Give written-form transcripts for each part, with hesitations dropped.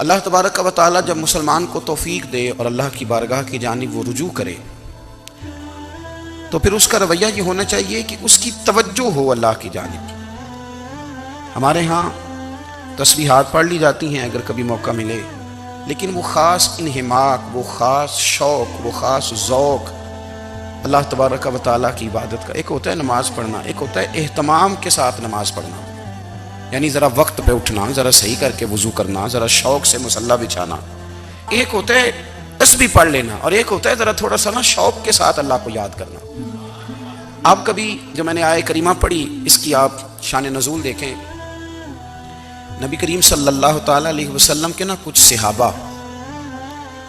اللہ تبارک و تعالیٰ جب مسلمان کو توفیق دے اور اللہ کی بارگاہ کی جانب وہ رجوع کرے تو پھر اس کا رویہ یہ ہونا چاہیے کہ اس کی توجہ ہو اللہ کی جانب۔ ہمارے ہاں تسبیحات پڑھ لی جاتی ہیں اگر کبھی موقع ملے، لیکن وہ خاص انہماک، وہ خاص شوق، وہ خاص ذوق اللہ تبارک و تعالیٰ کی عبادت کا، ایک ہوتا ہے نماز پڑھنا، ایک ہوتا ہے اہتمام کے ساتھ نماز پڑھنا، یعنی ذرا وقت پہ اٹھنا، ذرا صحیح کر کے وضو کرنا، ذرا شوق سے مصلی بچھانا۔ ایک ہوتا ہے تسبیح پڑھ لینا اور ایک ہوتا ہے ذرا تھوڑا سا نا شوق کے ساتھ اللہ کو یاد کرنا۔ آپ کبھی جو میں نے آیہ کریمہ پڑھی اس کی آپ شان نزول دیکھیں، نبی کریم صلی اللہ تعالیٰ علیہ وسلم کے نا کچھ صحابہ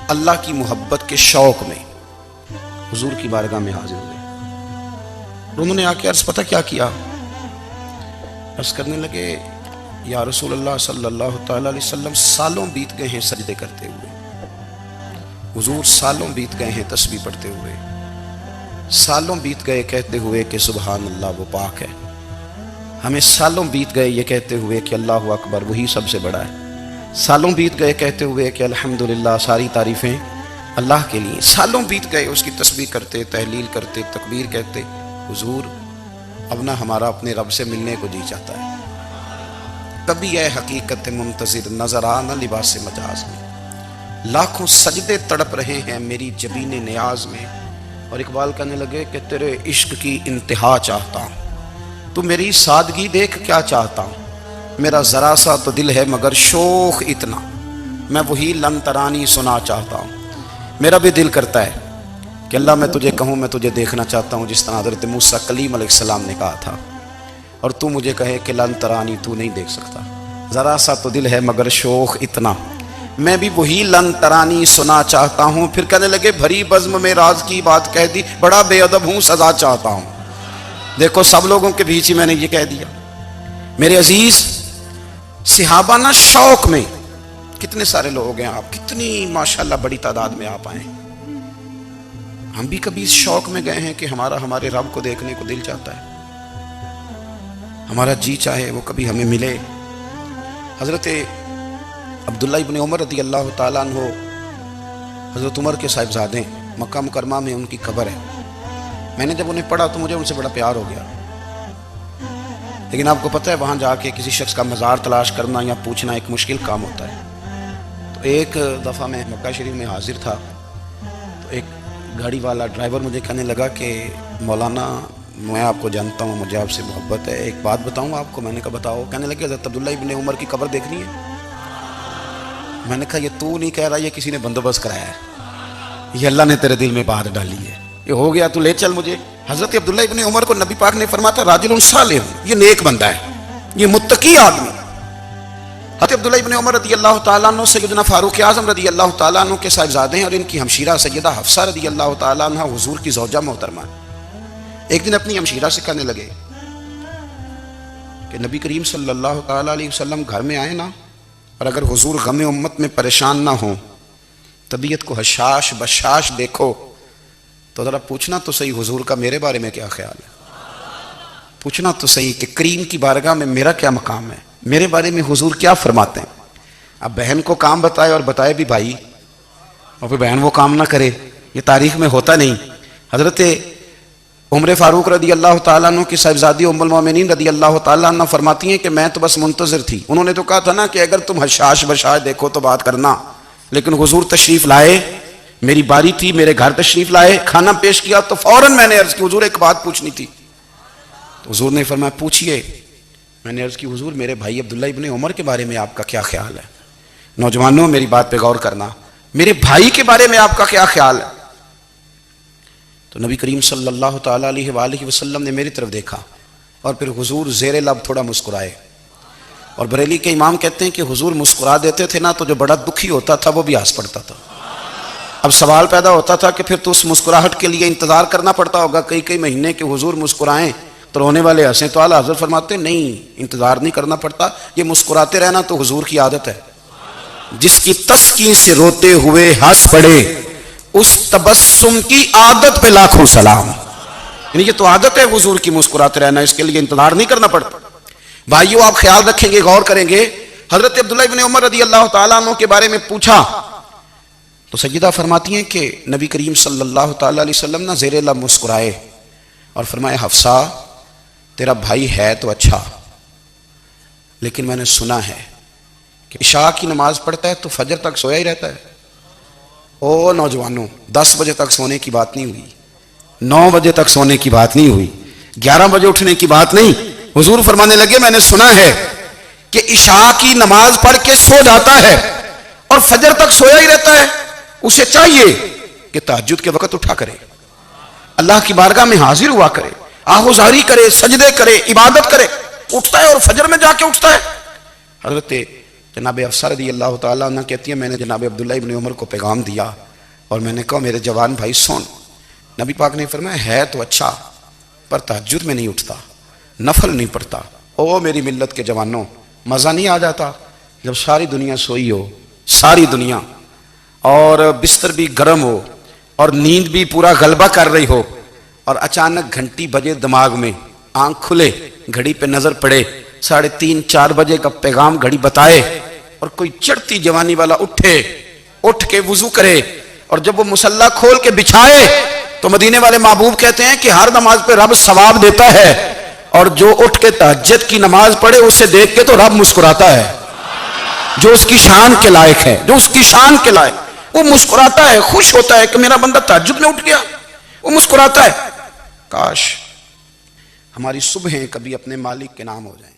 اللہ کی محبت کے شوق میں حضور کی بارگاہ میں حاضر ہوئے۔ انہوں نے آ کے عرض پتہ کیا کیا؟ عرض کرنے لگے یا رسول اللہ صلی اللہ تعالیٰ علیہ وسلم سالوں بیت گئے ہیں سجدے کرتے ہوئے، حضور سالوں بیت گئے ہیں تسبیح پڑھتے ہوئے، سالوں بیت گئے کہتے ہوئے کہ سبحان اللہ وہ پاک ہے، ہمیں سالوں بیت گئے یہ کہتے ہوئے کہ اللہ اکبر وہی سب سے بڑا ہے، سالوں بیت گئے کہتے ہوئے کہ الحمدللہ ساری تعریفیں اللہ کے لیے، سالوں بیت گئے اس کی تسبیح کرتے، تحلیل کرتے، تکبیر کہتے۔ حضور اب نہ ہمارا اپنے رب سے ملنے کو جی چاہتا ہے، کبھی اے حقیقت منتظر نظر آ نہ لباس مجاز میں، لاکھوں سجدے تڑپ رہے ہیں میری جبین نیاز میں۔ اور اقبال کہنے لگے کہ تیرے عشق کی انتہا چاہتا ہوں، تو میری سادگی دیکھ کیا چاہتا ہوں، میرا ذرا سا تو دل ہے مگر شوق اتنا، میں وہی لن ترانی سنا چاہتا ہوں۔ میرا بھی دل کرتا ہے کہ اللہ میں تجھے کہوں میں تجھے دیکھنا چاہتا ہوں جس طرح حضرت موسیٰ کلیم علیہ السلام نے کہا تھا، اور تو مجھے کہے کہ لن ترانی تو نہیں دیکھ سکتا، ذرا سا تو دل ہے مگر شوق اتنا، میں بھی وہی لن ترانی سنا چاہتا ہوں۔ پھر کہنے لگے بھری بزم میں راز کی بات کہہ دی، بڑا بے ادب ہوں سزا چاہتا ہوں۔ دیکھو سب لوگوں کے بیچ ہی میں نے یہ کہہ دیا۔ میرے عزیز صحابہ نا شوق میں، کتنے سارے لوگ ہیں آپ، کتنی ماشاءاللہ بڑی تعداد میں آپ آئیں، ہم بھی کبھی اس شوق میں گئے ہیں کہ ہمارے رب کو دیکھنے کو دل چاہتا ہے، ہمارا جی چاہے وہ کبھی ہمیں ملے۔ حضرت عبداللہ ابن عمر رضی اللہ تعالیٰ عنہ حضرت عمر کے صاحبزادے، مکہ مکرمہ میں ان کی قبر ہے۔ میں نے جب انہیں پڑھا تو مجھے ان سے بڑا پیار ہو گیا، لیکن آپ کو پتہ ہے وہاں جا کے کسی شخص کا مزار تلاش کرنا یا پوچھنا ایک مشکل کام ہوتا ہے۔ تو ایک دفعہ میں مکہ شریف میں حاضر تھا، تو ایک گاڑی والا ڈرائیور مجھے کہنے لگا کہ مولانا میں آپ کو جانتا ہوں، مجھے آپ سے محبت ہے، ایک بات بتاؤں آپ کو؟ میں نے کہا بتاؤ۔ کہنے لگے حضرت عبداللہ ابن عمر کی قبر دیکھنی ہے؟ میں نے کہا یہ تو نہیں کہہ رہا، یہ کسی نے بندوبست کرایا ہے، یہ اللہ نے تیرے دل میں بات ڈالی ہے، یہ ہو گیا تو لے چل مجھے۔ حضرت عبداللہ ابن عمر کو نبی پاک نے فرمایا تھا راجل صالح، یہ نیک بندہ ہے، یہ متقی آدمی۔ حضرت عبداللہ ابن عمر رضی اللہ تعالیٰ عنہ سیدنا فاروق اعظم رضی اللہ تعالیٰ عنہ کے صاحبزادے ہیں، اور ان کی ہمشیرہ سیدہ حفصہ رضی اللہ تعالیٰ عنہ حضور کی زوجہ محترمہ۔ ایک دن اپنی ہمشیرہ سے کہنے لگے کہ نبی کریم صلی اللہ تعالیٰ علیہ وسلم گھر میں آئے نا، اور اگر حضور غم امت میں پریشان نہ ہوں، طبیعت کو حشاش بشاش دیکھو، تو ذرا پوچھنا تو صحیح حضور کا میرے بارے میں کیا خیال ہے، پوچھنا تو صحیح کہ کریم کی بارگاہ میں میرا کیا مقام ہے، میرے بارے میں حضور کیا فرماتے ہیں۔ اب بہن کو کام بتائے اور بتائے بھی بھائی، اور پھر بہن وہ کام نہ کرے، یہ تاریخ میں ہوتا نہیں۔ حضرت عمر فاروق رضی اللہ تعالیٰ عنہ کی صاحبزادی ام المومنین رضی اللہ تعالیٰ عنہ فرماتی ہیں کہ میں تو بس منتظر تھی، انہوں نے تو کہا تھا نا کہ اگر تم حشاش بشاش دیکھو تو بات کرنا، لیکن حضور تشریف لائے، میری باری تھی، میرے گھر تشریف لائے، کھانا پیش کیا تو فوراً میں نے عرض کی حضور ایک بات پوچھنی تھی، تو حضور نے فرمایا پوچھئے۔ میں نے عرض کی حضور میرے بھائی عبداللہ ابن عمر کے بارے میں آپ کا کیا خیال ہے؟ نوجوانوں میری بات پہ غور کرنا، میرے بھائی کے بارے میں آپ کا کیا خیال ہے؟ تو نبی کریم صلی اللہ تعالیٰ علیہ وآلہ وسلم نے میری طرف دیکھا، اور پھر حضور زیر لب تھوڑا مسکرائے، اور بریلی کے امام کہتے ہیں کہ حضور مسکرا دیتے تھے نا تو جو بڑا دکھی ہوتا تھا وہ بھی ہنس پڑتا تھا۔ اب سوال پیدا ہوتا تھا کہ پھر تو اس مسکراہٹ کے لیے انتظار کرنا پڑتا ہوگا کئی مہینے کہ حضور مسکرائیں تو رونے والے ہنسیں، تو اعلیٰ حضرت فرماتے نہیں، انتظار نہیں کرنا پڑتا، یہ مسکراتے رہنا تو حضور کی عادت ہے۔ جس کی تسکین سے روتے ہوئے ہنس پڑے اس تبسم کی عادت پہ لاکھوں سلام، یعنی یہ تو عادت ہے حضور کی مسکراتے رہنا، اس کے لیے انتظار نہیں کرنا پڑتا۔ بھائیو آپ خیال رکھیں گے، غور کریں گے، حضرت عبداللہ ابن عمر رضی اللہ تعالیٰ عنہ کے بارے میں پوچھا تو سیدہ فرماتی ہیں کہ نبی کریم صلی اللہ تعالیٰ علیہ وسلم نہ زیر لب مسکرائے اور فرمائے حفصہ تیرا بھائی ہے تو اچھا، لیکن میں نے سنا ہے کہ عشاء کی نماز پڑھتا ہے تو فجر تک سویا ہی رہتا ہے۔ او نوجوانوں، 10 بجے تک سونے کی بات نہیں ہوئی، 9 بجے تک سونے کی بات نہیں ہوئی، 11 بجے اٹھنے کی بات نہیں۔ حضور فرمانے لگے میں نے سنا ہے کہ عشاء کی نماز پڑھ کے سو جاتا ہے اور فجر تک سویا ہی رہتا ہے، اسے چاہیے کہ تہجد کے وقت اٹھا کرے، اللہ کی بارگاہ میں حاضر ہوا کرے، آہوزاری کرے، سجدے کرے، عبادت کرے، اٹھتا ہے اور فجر میں جا کے اٹھتا ہے۔ حضرت جناب حفصہ رضی اللہ تعالیٰ عنہ کہتی ہیں میں نے جناب عبداللہ ابن عمر کو پیغام دیا اور میں نے کہا میرے جوان بھائی سن، نبی پاک نے فرمایا ہے تو اچھا پر تہجد میں نہیں اٹھتا، نفل نہیں پڑھتا۔ او میری ملت کے جوانوں، مزہ نہیں آ جاتا جب ساری دنیا سوئی ہو، ساری دنیا، اور بستر بھی گرم ہو اور نیند بھی پورا غلبہ کر رہی ہو، اور اچانک گھنٹی بجے دماغ میں، آنکھ کھلے، گھڑی پہ نظر پڑے، 3:30 4 بجے کا پیغام گھڑی بتائے، اور کوئی چڑھتی جوانی والا اٹھ کے وضو کرے، اور جب وہ مصلی کھول کے بچھائے تو مدینے والے محبوب کہتے ہیں کہ ہر نماز پہ رب ثواب دیتا ہے، اور جو اٹھ کے تہجد کی نماز پڑھے اسے دیکھ کے تو رب مسکراتا ہے، جو اس کی شان کے لائق ہے، جو اس کی شان کے لائق، وہ مسکراتا ہے، خوش ہوتا ہے کہ میرا بندہ تہجد میں اٹھ گیا، وہ مسکراتا ہے۔ کاش ہماری صبحیں کبھی اپنے مالک کے نام ہو جائیں۔